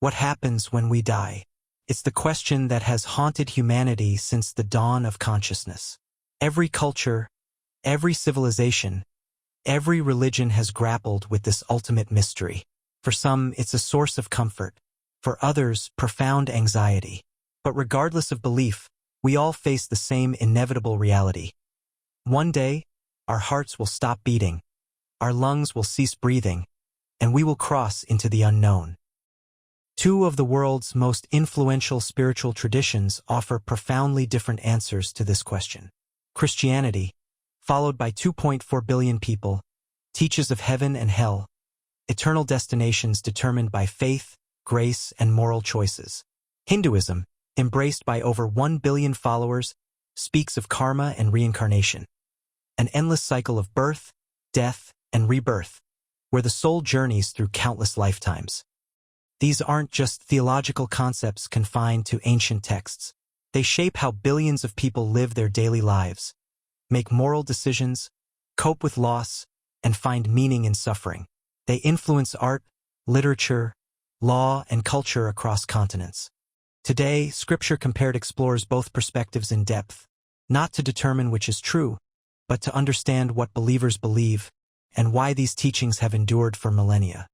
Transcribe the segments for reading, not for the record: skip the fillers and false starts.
What happens when we die? It's the question that has haunted humanity since the dawn of consciousness. Every culture, every civilization, every religion has grappled with this ultimate mystery. For some, it's a source of comfort. For others, profound anxiety. But regardless of belief, we all face the same inevitable reality. One day, our hearts will stop beating, our lungs will cease breathing, and we will cross into the unknown. Two of the world's most influential spiritual traditions offer profoundly different answers to this question. Christianity, followed by 2.4 billion people, teaches of heaven and hell, eternal destinations determined by faith, grace, and moral choices. Hinduism, embraced by over 1 billion followers, speaks of karma and reincarnation, an endless cycle of birth, death, and rebirth, where the soul journeys through countless lifetimes. These aren't just theological concepts confined to ancient texts. They shape how billions of people live their daily lives, make moral decisions, cope with loss, and find meaning in suffering. They influence art, literature, law, and culture across continents. Today, Scripture Compared explores both perspectives in depth, not to determine which is true, but to understand what believers believe and why these teachings have endured for millennia.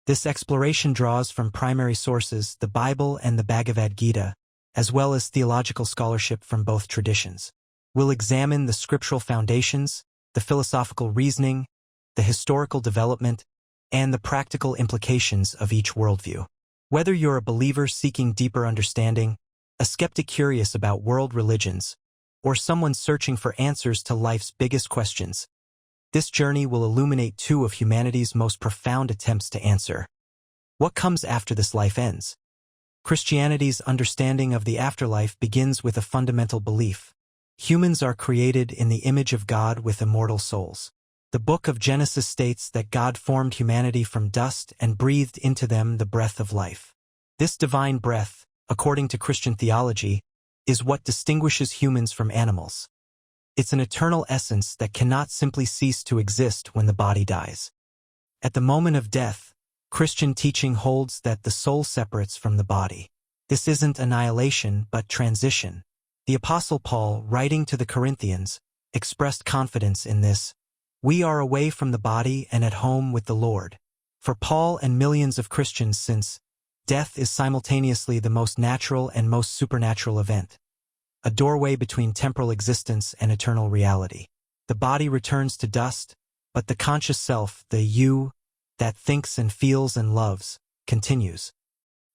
This exploration draws from primary sources, the Bible and the Bhagavad Gita, as well as theological scholarship from both traditions. We'll examine the scriptural foundations, the philosophical reasoning, the historical development, and the practical implications of each worldview. Whether you're a believer seeking deeper understanding, a skeptic curious about world religions, or someone searching for answers to life's biggest questions, this journey will illuminate two of humanity's most profound attempts to answer. What comes after this life ends? Christianity's understanding of the afterlife begins with a fundamental belief. Humans are created in the image of God with immortal souls. The book of Genesis states that God formed humanity from dust and breathed into them the breath of life. This divine breath, according to Christian theology, is what distinguishes humans from animals. It's an eternal essence that cannot simply cease to exist when the body dies. At the moment of death, Christian teaching holds that the soul separates from the body. This isn't annihilation, but transition. The Apostle Paul, writing to the Corinthians, expressed confidence in this. We are away from the body and at home with the Lord. For Paul and millions of Christians, since death is simultaneously the most natural and most supernatural event, a doorway between temporal existence and eternal reality. The body returns to dust, but the conscious self, the you, that thinks and feels and loves, continues.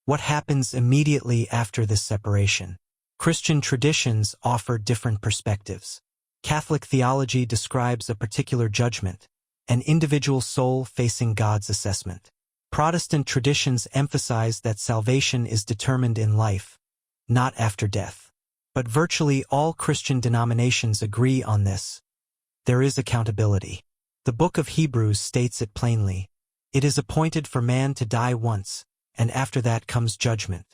What happens immediately after this separation? Christian traditions offer different perspectives. Catholic theology describes a particular judgment, an individual soul facing God's assessment. Protestant traditions emphasize that salvation is determined in life, not after death. But virtually all Christian denominations agree on this. There is accountability. The book of Hebrews states it plainly. It is appointed for man to die once, and after that comes judgment.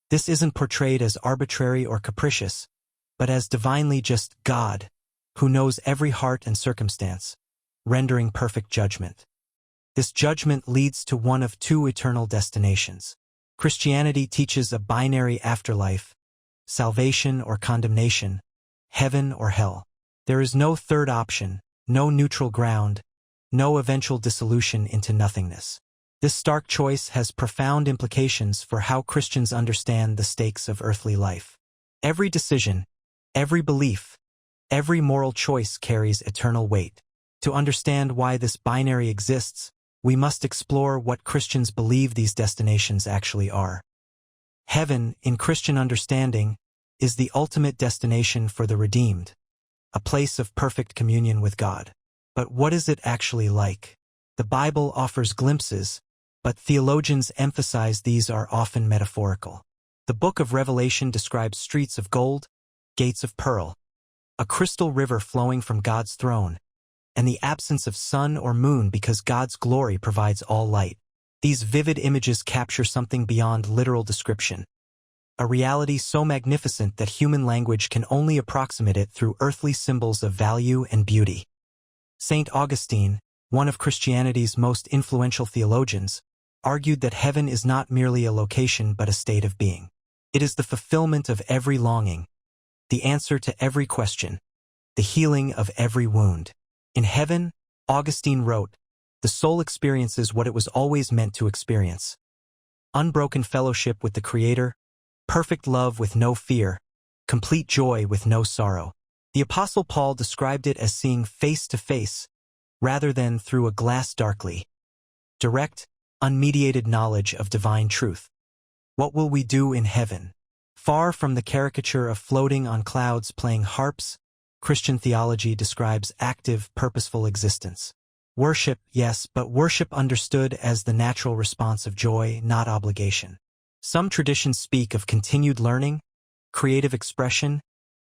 This isn't portrayed as arbitrary or capricious, but as divinely just God, who knows every heart and circumstance, rendering perfect judgment. This judgment leads to one of two eternal destinations. Christianity teaches a binary afterlife, salvation or condemnation, heaven or hell. There is no third option, no neutral ground, no eventual dissolution into nothingness. This stark choice has profound implications for how Christians understand the stakes of earthly life. Every decision, every belief, every moral choice carries eternal weight. To understand why this binary exists, we must explore what Christians believe these destinations actually are. Heaven, in Christian understanding, is the ultimate destination for the redeemed, a place of perfect communion with God. But what is it actually like? The Bible offers glimpses, but theologians emphasize these are often metaphorical. The book of Revelation describes streets of gold, gates of pearl, a crystal river flowing from God's throne, and the absence of sun or moon because God's glory provides all light. These vivid images capture something beyond literal description, a reality so magnificent that human language can only approximate it through earthly symbols of value and beauty. St. Augustine, one of Christianity's most influential theologians, argued that heaven is not merely a location but a state of being. It is the fulfillment of every longing, the answer to every question, the healing of every wound. In heaven, Augustine wrote, the soul experiences what it was always meant to experience. Unbroken fellowship with the Creator, perfect love with no fear, complete joy with no sorrow. The Apostle Paul described it as seeing face to face, rather than through a glass darkly. Direct, unmediated knowledge of divine truth. What will we do in heaven? Far from the caricature of floating on clouds playing harps, Christian theology describes active, purposeful existence. Worship, yes, but worship understood as the natural response of joy, not obligation. Some traditions speak of continued learning, creative expression,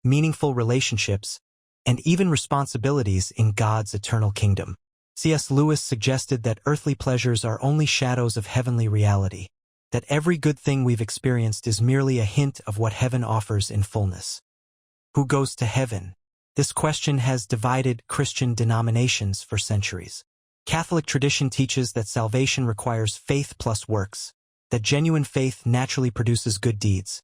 meaningful relationships, and even responsibilities in God's eternal kingdom. C.S. Lewis suggested that earthly pleasures are only shadows of heavenly reality, that every good thing we've experienced is merely a hint of what heaven offers in fullness. Who goes to heaven? This question has divided Christian denominations for centuries. Catholic tradition teaches that salvation requires faith plus works, that genuine faith naturally produces good deeds,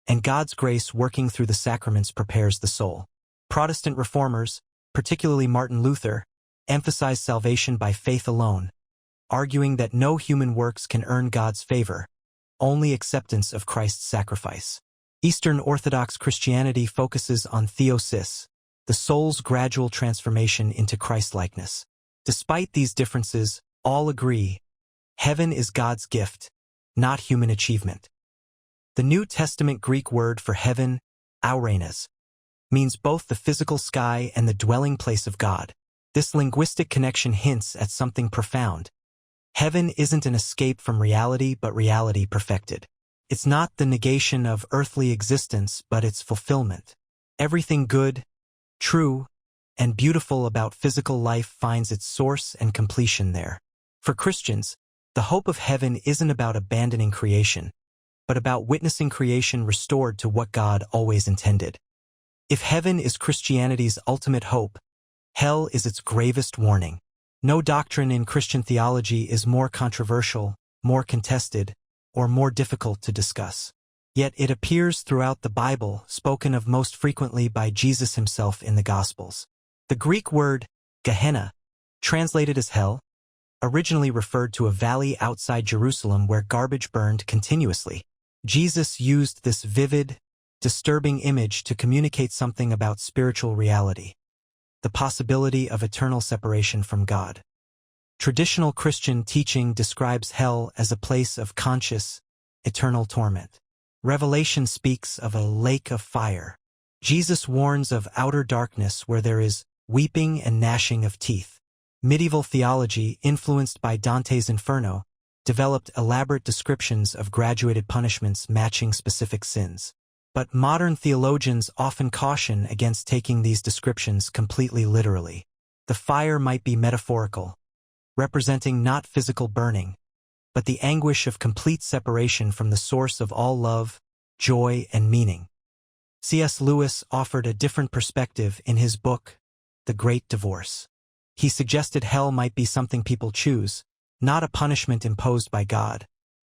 and God's grace working through the sacraments prepares the soul. Protestant reformers, particularly Martin Luther, emphasize salvation by faith alone, arguing that no human works can earn God's favor, only acceptance of Christ's sacrifice. Eastern Orthodox Christianity focuses on theosis, the soul's gradual transformation into Christ-likeness. Despite these differences, all agree, heaven is God's gift, not human achievement. The New Testament Greek word for heaven, aurenes, means both the physical sky and the dwelling place of God. This linguistic connection hints at something profound. Heaven isn't an escape from reality, but reality perfected. It's not the negation of earthly existence, but its fulfillment. Everything good, true, and beautiful about physical life finds its source and completion there. For Christians, the hope of heaven isn't about abandoning creation, but about witnessing creation restored to what God always intended. If heaven is Christianity's ultimate hope, hell is its gravest warning. No doctrine in Christian theology is more controversial, more contested, or more difficult to discuss. Yet it appears throughout the Bible, spoken of most frequently by Jesus himself in the Gospels. The Greek word, Gehenna, translated as hell, originally referred to a valley outside Jerusalem where garbage burned continuously. Jesus used this vivid, disturbing image to communicate something about spiritual reality, the possibility of eternal separation from God. Traditional Christian teaching describes hell as a place of conscious, eternal torment. Revelation speaks of a lake of fire. Jesus warns of outer darkness where there is weeping and gnashing of teeth. Medieval theology, influenced by Dante's Inferno, developed elaborate descriptions of graduated punishments matching specific sins. But modern theologians often caution against taking these descriptions completely literally. The fire might be metaphorical, representing not physical burning, but the anguish of complete separation from the source of all love, joy, and meaning. C.S. Lewis offered a different perspective in his book, The Great Divorce. He suggested hell might be something people choose, not a punishment imposed by God,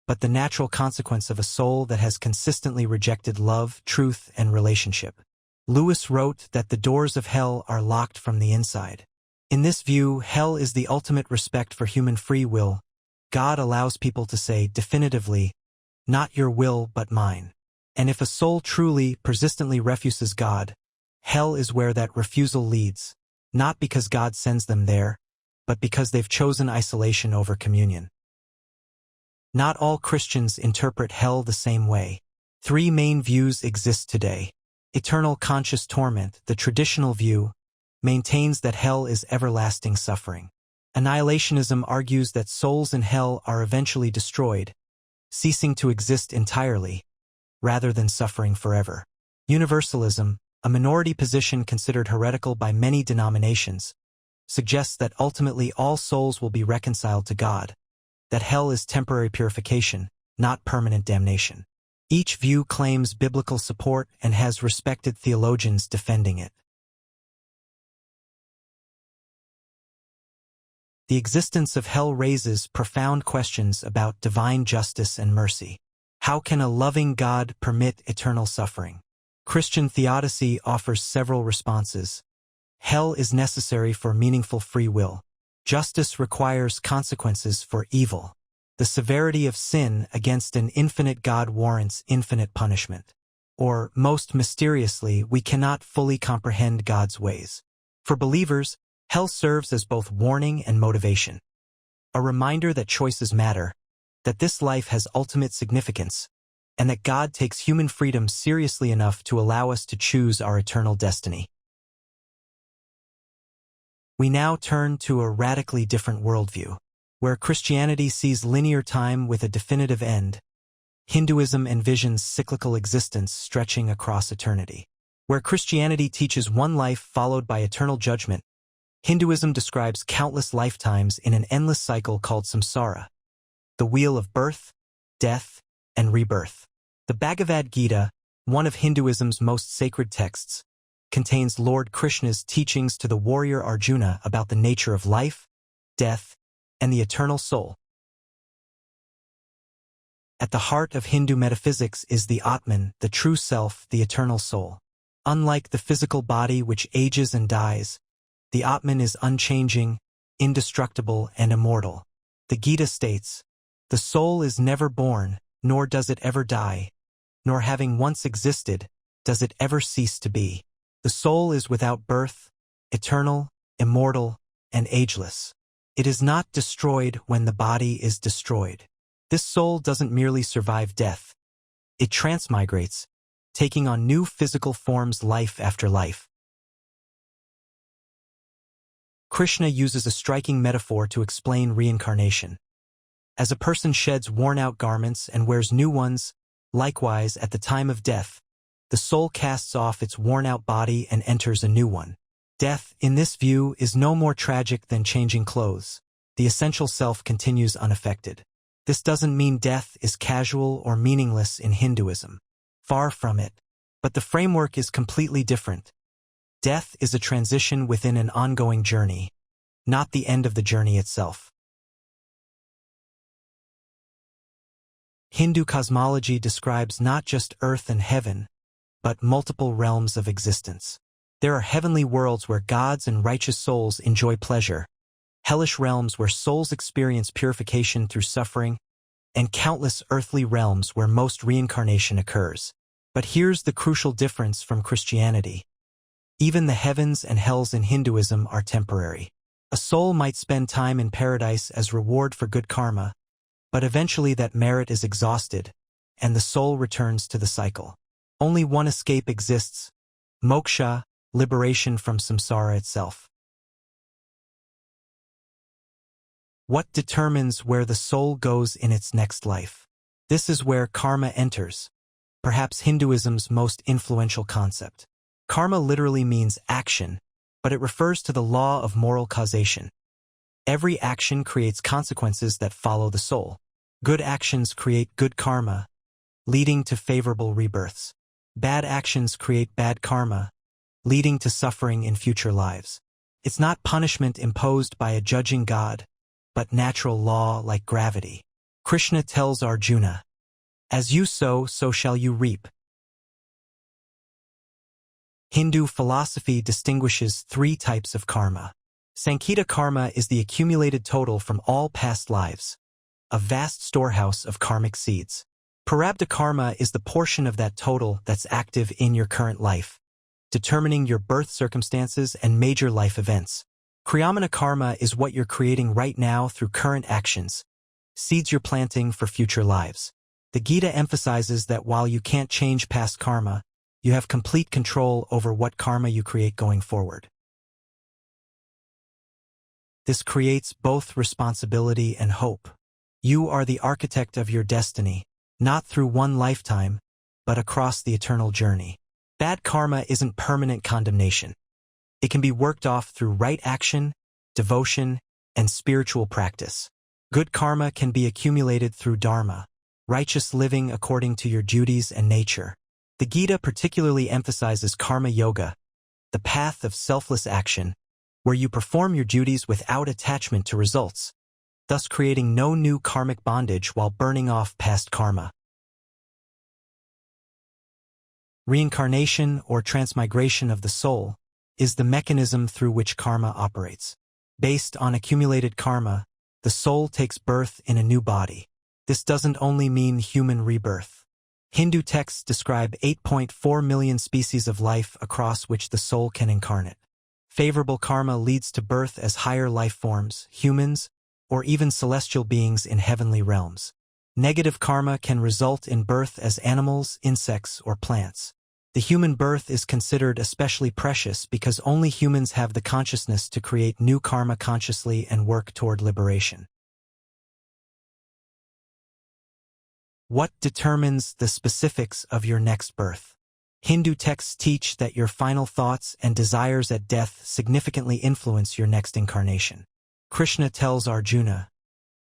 but the natural consequence of a soul that has consistently rejected love, truth, and relationship. Lewis wrote that the doors of hell are locked from the inside. In this view, hell is the ultimate respect for human free will. God allows people to say definitively, "Not your will, but mine." And if a soul truly, persistently refuses God, hell is where that refusal leads, not because God sends them there, but because they've chosen isolation over communion. Not all Christians interpret hell the same way. Three main views exist today. Eternal conscious torment, the traditional view, maintains that hell is everlasting suffering. Annihilationism argues that souls in hell are eventually destroyed, ceasing to exist entirely, rather than suffering forever. Universalism, a minority position considered heretical by many denominations, suggests that ultimately all souls will be reconciled to God, that hell is temporary purification, not permanent damnation. Each view claims biblical support and has respected theologians defending it. The existence of hell raises profound questions about divine justice and mercy. How can a loving God permit eternal suffering? Christian theodicy offers several responses. Hell is necessary for meaningful free will. Justice requires consequences for evil. The severity of sin against an infinite God warrants infinite punishment. Or, most mysteriously, we cannot fully comprehend God's ways. For believers, hell serves as both warning and motivation. A reminder that choices matter, that this life has ultimate significance, and that God takes human freedom seriously enough to allow us to choose our eternal destiny. We now turn to a radically different worldview, where Christianity sees linear time with a definitive end. Hinduism envisions cyclical existence stretching across eternity. Where Christianity teaches one life followed by eternal judgment, Hinduism describes countless lifetimes in an endless cycle called samsara, the wheel of birth, death, and rebirth. The Bhagavad Gita, one of Hinduism's most sacred texts, contains Lord Krishna's teachings to the warrior Arjuna about the nature of life, death, and the eternal soul. At the heart of Hindu metaphysics is the Atman, the true self, the eternal soul. Unlike the physical body which ages and dies, the Atman is unchanging, indestructible, and immortal. The Gita states, "The soul is never born, nor does it ever die, nor having once existed, does it ever cease to be. The soul is without birth, eternal, immortal, and ageless. It is not destroyed when the body is destroyed. This soul doesn't merely survive death. It transmigrates, taking on new physical forms life after life." Krishna uses a striking metaphor to explain reincarnation. As a person sheds worn-out garments and wears new ones, likewise, at the time of death, the soul casts off its worn-out body and enters a new one. Death, in this view, is no more tragic than changing clothes. The essential self continues unaffected. This doesn't mean death is casual or meaningless in Hinduism. Far from it. But the framework is completely different. Death is a transition within an ongoing journey, not the end of the journey itself. Hindu cosmology describes not just earth and heaven, but multiple realms of existence. There are heavenly worlds where gods and righteous souls enjoy pleasure, hellish realms where souls experience purification through suffering, and countless earthly realms where most reincarnation occurs. But here's the crucial difference from Christianity. Even the heavens and hells in Hinduism are temporary. A soul might spend time in paradise as reward for good karma, but eventually that merit is exhausted, and the soul returns to the cycle. Only one escape exists: moksha, liberation from samsara itself. What determines where the soul goes in its next life? This is where karma enters, perhaps Hinduism's most influential concept. Karma literally means action, but it refers to the law of moral causation. Every action creates consequences that follow the soul. Good actions create good karma, leading to favorable rebirths. Bad actions create bad karma, leading to suffering in future lives. It's not punishment imposed by a judging God, but natural law like gravity. Krishna tells Arjuna, "As you sow, so shall you reap." Hindu philosophy distinguishes three types of karma. Sankhita karma is the accumulated total from all past lives, a vast storehouse of karmic seeds. Prarabdha karma is the portion of that total that's active in your current life, determining your birth circumstances and major life events. Kriyamana karma is what you're creating right now through current actions, seeds you're planting for future lives. The Gita emphasizes that while you can't change past karma, you have complete control over what karma you create going forward. This creates both responsibility and hope. You are the architect of your destiny, not through one lifetime, but across the eternal journey. Bad karma isn't permanent condemnation. It can be worked off through right action, devotion, and spiritual practice. Good karma can be accumulated through dharma, righteous living according to your duties and nature. The Gita particularly emphasizes karma yoga, the path of selfless action, where you perform your duties without attachment to results, thus creating no new karmic bondage while burning off past karma. Reincarnation, or transmigration of the soul, is the mechanism through which karma operates. Based on accumulated karma, the soul takes birth in a new body. This doesn't only mean human rebirth. Hindu texts describe 8.4 million species of life across which the soul can incarnate. Favorable karma leads to birth as higher life forms, humans, or even celestial beings in heavenly realms. Negative karma can result in birth as animals, insects, or plants. The human birth is considered especially precious because only humans have the consciousness to create new karma consciously and work toward liberation. What determines the specifics of your next birth? Hindu texts teach that your final thoughts and desires at death significantly influence your next incarnation. Krishna tells Arjuna,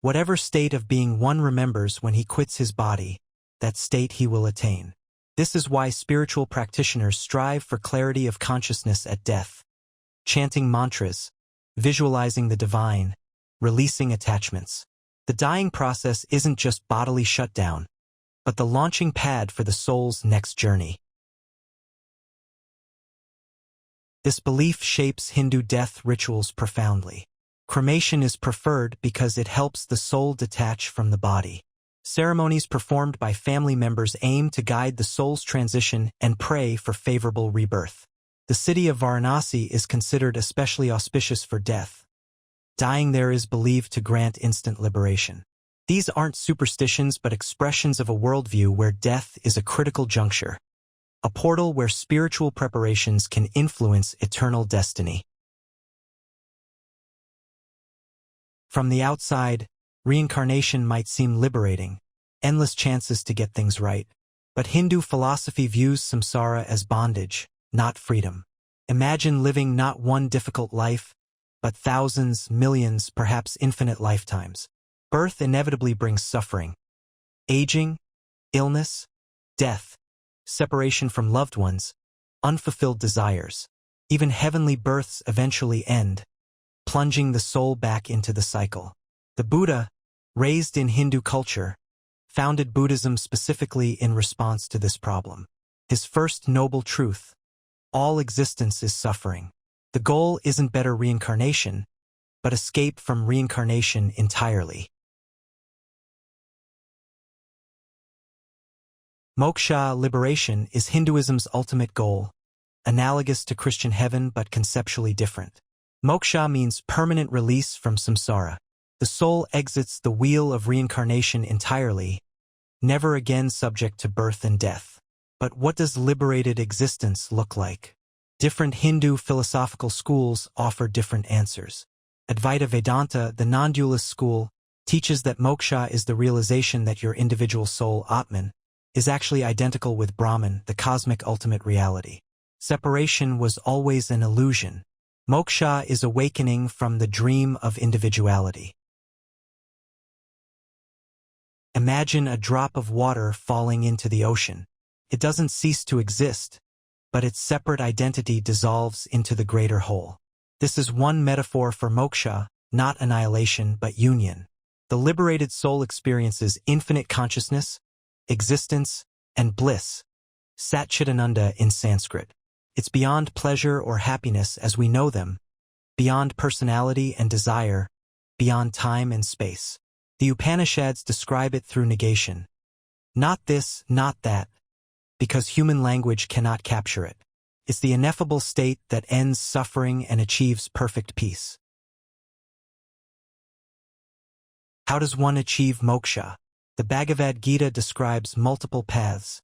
"Whatever state of being one remembers when he quits his body, that state he will attain." This is why spiritual practitioners strive for clarity of consciousness at death, chanting mantras, visualizing the divine, releasing attachments. The dying process isn't just bodily shutdown, but the launching pad for the soul's next journey. This belief shapes Hindu death rituals profoundly. Cremation is preferred because it helps the soul detach from the body. Ceremonies performed by family members aim to guide the soul's transition and pray for favorable rebirth. The city of Varanasi is considered especially auspicious for death. Dying there is believed to grant instant liberation. These aren't superstitions but expressions of a worldview where death is a critical juncture, a portal where spiritual preparations can influence eternal destiny. From the outside, reincarnation might seem liberating, endless chances to get things right. But Hindu philosophy views samsara as bondage, not freedom. Imagine living not one difficult life, but thousands, millions, perhaps infinite lifetimes. Birth inevitably brings suffering. Aging, illness, death, separation from loved ones, unfulfilled desires. Even heavenly births eventually end, plunging the soul back into the cycle. The Buddha, raised in Hindu culture, founded Buddhism specifically in response to this problem. His first noble truth: all existence is suffering. The goal isn't better reincarnation, but escape from reincarnation entirely. Moksha, liberation, is Hinduism's ultimate goal, analogous to Christian heaven but conceptually different. Moksha means permanent release from samsara. The soul exits the wheel of reincarnation entirely, never again subject to birth and death. But what does liberated existence look like? Different Hindu philosophical schools offer different answers. Advaita Vedanta, the non-dualist school, teaches that moksha is the realization that your individual soul, Atman, is actually identical with Brahman, the cosmic ultimate reality. Separation was always an illusion. Moksha is awakening from the dream of individuality. Imagine a drop of water falling into the ocean. It doesn't cease to exist, but its separate identity dissolves into the greater whole. This is one metaphor for moksha, not annihilation but union. The liberated soul experiences infinite consciousness, existence, and bliss, Satchitananda in Sanskrit. It's beyond pleasure or happiness as we know them, beyond personality and desire, beyond time and space. The Upanishads describe it through negation. Not this, not that, because human language cannot capture it. It's the ineffable state that ends suffering and achieves perfect peace. How does one achieve moksha? The Bhagavad Gita describes multiple paths,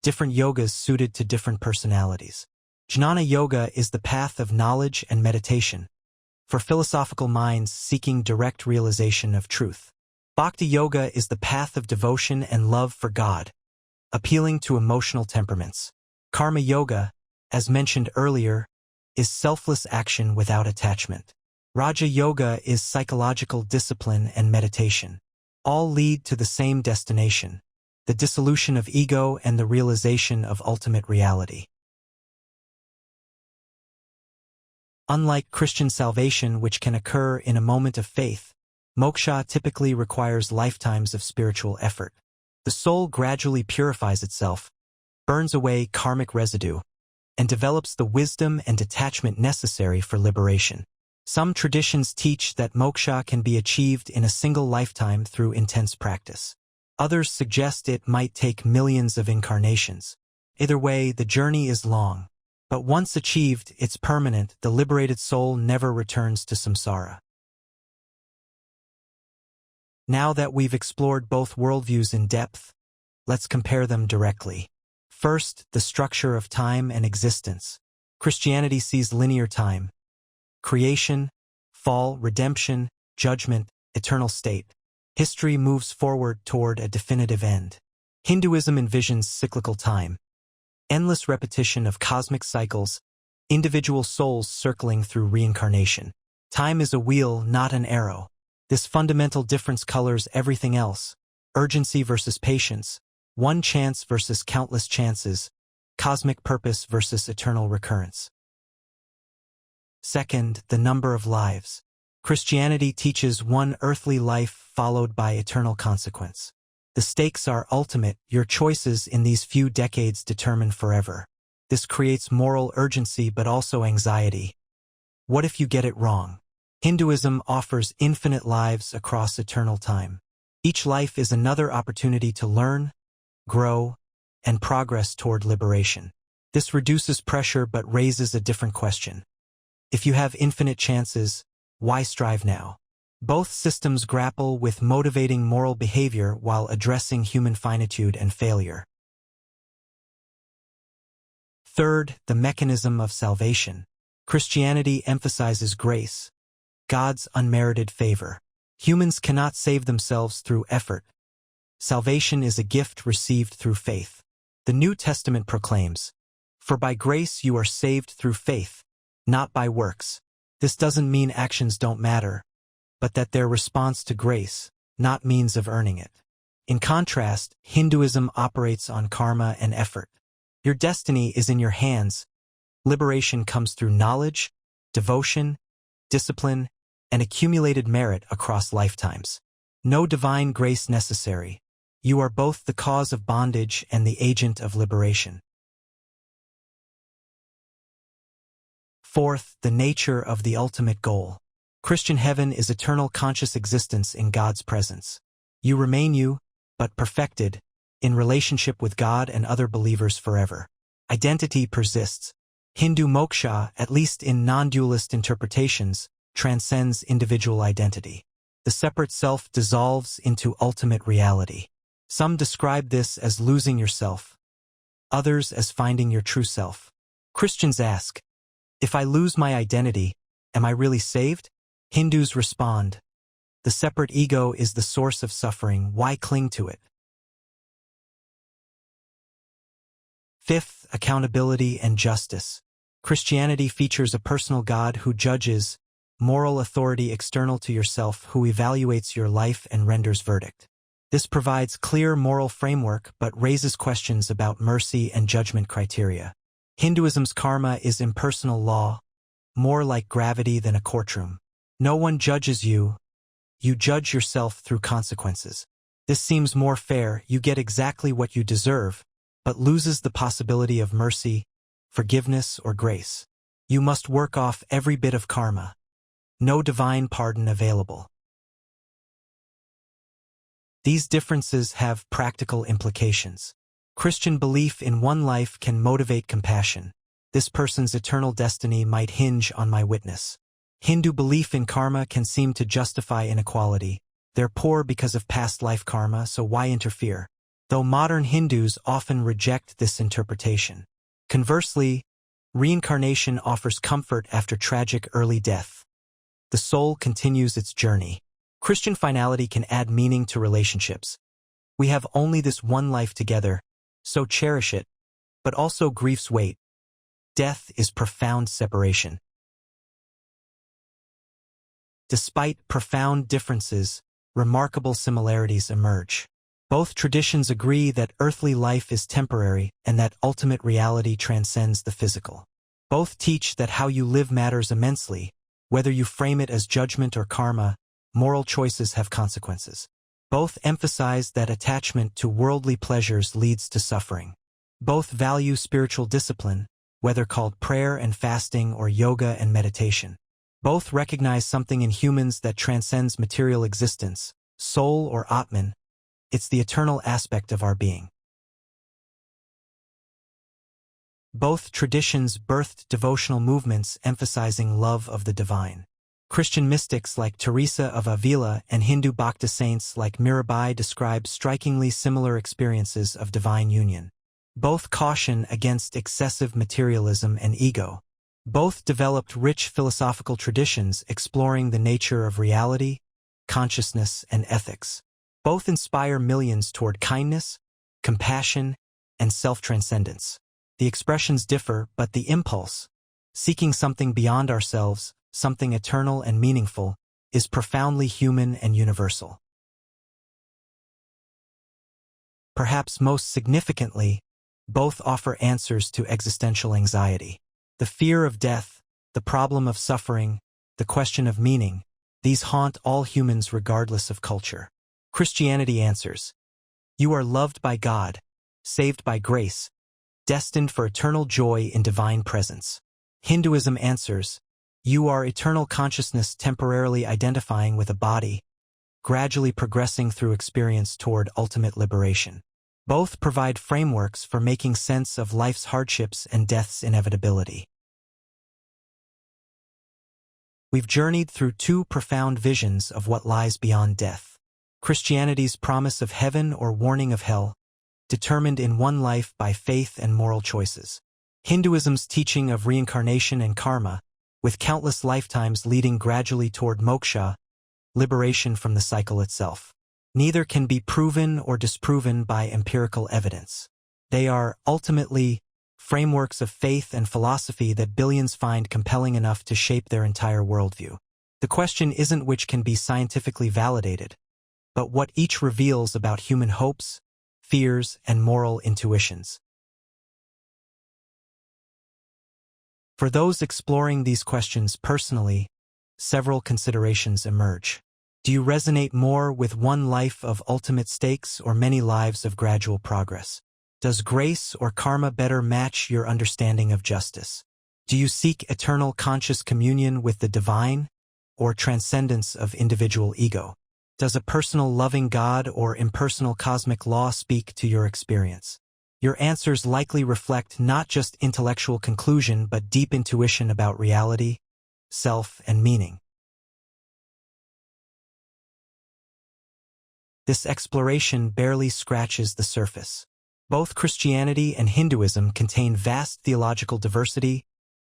different yogas suited to different personalities. Jnana Yoga is the path of knowledge and meditation, for philosophical minds seeking direct realization of truth. Bhakti Yoga is the path of devotion and love for God, appealing to emotional temperaments. Karma Yoga, as mentioned earlier, is selfless action without attachment. Raja Yoga is psychological discipline and meditation. All lead to the same destination, the dissolution of ego and the realization of ultimate reality. Unlike Christian salvation, which can occur in a moment of faith, moksha typically requires lifetimes of spiritual effort. The soul gradually purifies itself, burns away karmic residue, and develops the wisdom and detachment necessary for liberation. Some traditions teach that moksha can be achieved in a single lifetime through intense practice. Others suggest it might take millions of incarnations. Either way, the journey is long. But once achieved, it's permanent. The liberated soul never returns to samsara. Now that we've explored both worldviews in depth, let's compare them directly. First, the structure of time and existence. Christianity sees linear time: creation, fall, redemption, judgment, eternal state. History moves forward toward a definitive end. Hinduism envisions cyclical time: endless repetition of cosmic cycles, individual souls circling through reincarnation. Time is a wheel, not an arrow. This fundamental difference colors everything else: urgency versus patience, one chance versus countless chances, cosmic purpose versus eternal recurrence. Second, the number of lives. Christianity teaches one earthly life followed by eternal consequence. The stakes are ultimate. Your choices in these few decades determine forever. This creates moral urgency but also anxiety. What if you get it wrong? Hinduism offers infinite lives across eternal time. Each life is another opportunity to learn, grow, and progress toward liberation. This reduces pressure but raises a different question. If you have infinite chances, why strive now? Both systems grapple with motivating moral behavior while addressing human finitude and failure. Third, the mechanism of salvation. Christianity emphasizes grace, God's unmerited favor. Humans cannot save themselves through effort. Salvation is a gift received through faith. The New Testament proclaims, "For by grace you are saved through faith, not by works." This doesn't mean actions don't matter, but that they're response to grace, not means of earning it. In contrast, Hinduism operates on karma and effort. Your destiny is in your hands. Liberation comes through knowledge, devotion, discipline, and accumulated merit across lifetimes. No divine grace necessary. You are both the cause of bondage and the agent of liberation. Fourth, the nature of the ultimate goal. Christian heaven is eternal conscious existence in God's presence. You remain you, but perfected, in relationship with God and other believers forever. Identity persists. Hindu moksha, at least in non-dualist interpretations, transcends individual identity. The separate self dissolves into ultimate reality. Some describe this as losing yourself, others as finding your true self. Christians ask, if I lose my identity, am I really saved? Hindus respond, the separate ego is the source of suffering, why cling to it? Fifth, accountability and justice. Christianity features a personal God who judges, moral authority external to yourself who evaluates your life and renders verdict. This provides clear moral framework but raises questions about mercy and judgment criteria. Hinduism's karma is impersonal law, more like gravity than a courtroom. No one judges you, you judge yourself through consequences. This seems more fair, you get exactly what you deserve, but loses the possibility of mercy, forgiveness, or grace. You must work off every bit of karma. No divine pardon available. These differences have practical implications. Christian belief in one life can motivate compassion. This person's eternal destiny might hinge on my witness. Hindu belief in karma can seem to justify inequality. They're poor because of past life karma, so why interfere? Though modern Hindus often reject this interpretation. Conversely, reincarnation offers comfort after tragic early death. The soul continues its journey. Christian finality can add meaning to relationships. We have only this one life together, so cherish it, but also grief's weight. Death is profound separation. Despite profound differences, remarkable similarities emerge. Both traditions agree that earthly life is temporary and that ultimate reality transcends the physical. Both teach that how you live matters immensely. Whether you frame it as judgment or karma, moral choices have consequences. Both emphasize that attachment to worldly pleasures leads to suffering. Both value spiritual discipline, whether called prayer and fasting or yoga and meditation. Both recognize something in humans that transcends material existence, soul or Atman. It's the eternal aspect of our being. Both traditions birthed devotional movements emphasizing love of the divine. Christian mystics like Teresa of Avila and Hindu Bhakti saints like Mirabai describe strikingly similar experiences of divine union. Both caution against excessive materialism and ego. Both developed rich philosophical traditions exploring the nature of reality, consciousness, and ethics. Both inspire millions toward kindness, compassion, and self-transcendence. The expressions differ, but the impulse, seeking something beyond ourselves, something eternal and meaningful, is profoundly human and universal. Perhaps most significantly, both offer answers to existential anxiety. The fear of death, the problem of suffering, the question of meaning, these haunt all humans regardless of culture. Christianity answers, you are loved by God, saved by grace, destined for eternal joy in divine presence. Hinduism answers, you are eternal consciousness temporarily identifying with a body, gradually progressing through experience toward ultimate liberation. Both provide frameworks for making sense of life's hardships and death's inevitability. We've journeyed through two profound visions of what lies beyond death. Christianity's promise of heaven or warning of hell, determined in one life by faith and moral choices. Hinduism's teaching of reincarnation and karma, with countless lifetimes leading gradually toward moksha, liberation from the cycle itself. Neither can be proven or disproven by empirical evidence. They are, ultimately, frameworks of faith and philosophy that billions find compelling enough to shape their entire worldview. The question isn't which can be scientifically validated, but what each reveals about human hopes, fears, and moral intuitions. For those exploring these questions personally, several considerations emerge. Do you resonate more with one life of ultimate stakes or many lives of gradual progress? Does grace or karma better match your understanding of justice? Do you seek eternal conscious communion with the divine or transcendence of individual ego? Does a personal loving God or impersonal cosmic law speak to your experience? Your answers likely reflect not just intellectual conclusion but deep intuition about reality, self, and meaning. This exploration barely scratches the surface. Both Christianity and Hinduism contain vast theological diversity,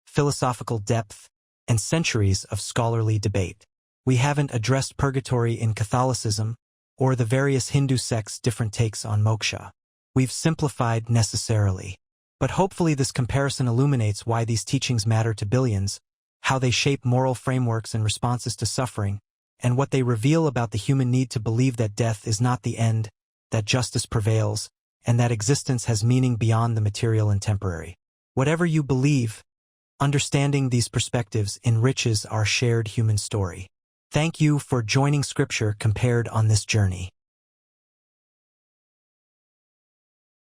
philosophical depth, and centuries of scholarly debate. We haven't addressed purgatory in Catholicism, or the various Hindu sects' different takes on moksha. We've simplified necessarily. But hopefully this comparison illuminates why these teachings matter to billions, how they shape moral frameworks and responses to suffering, and what they reveal about the human need to believe that death is not the end, that justice prevails, and that existence has meaning beyond the material and temporary. Whatever you believe, understanding these perspectives enriches our shared human story. Thank you for joining Scripture Compared on this journey.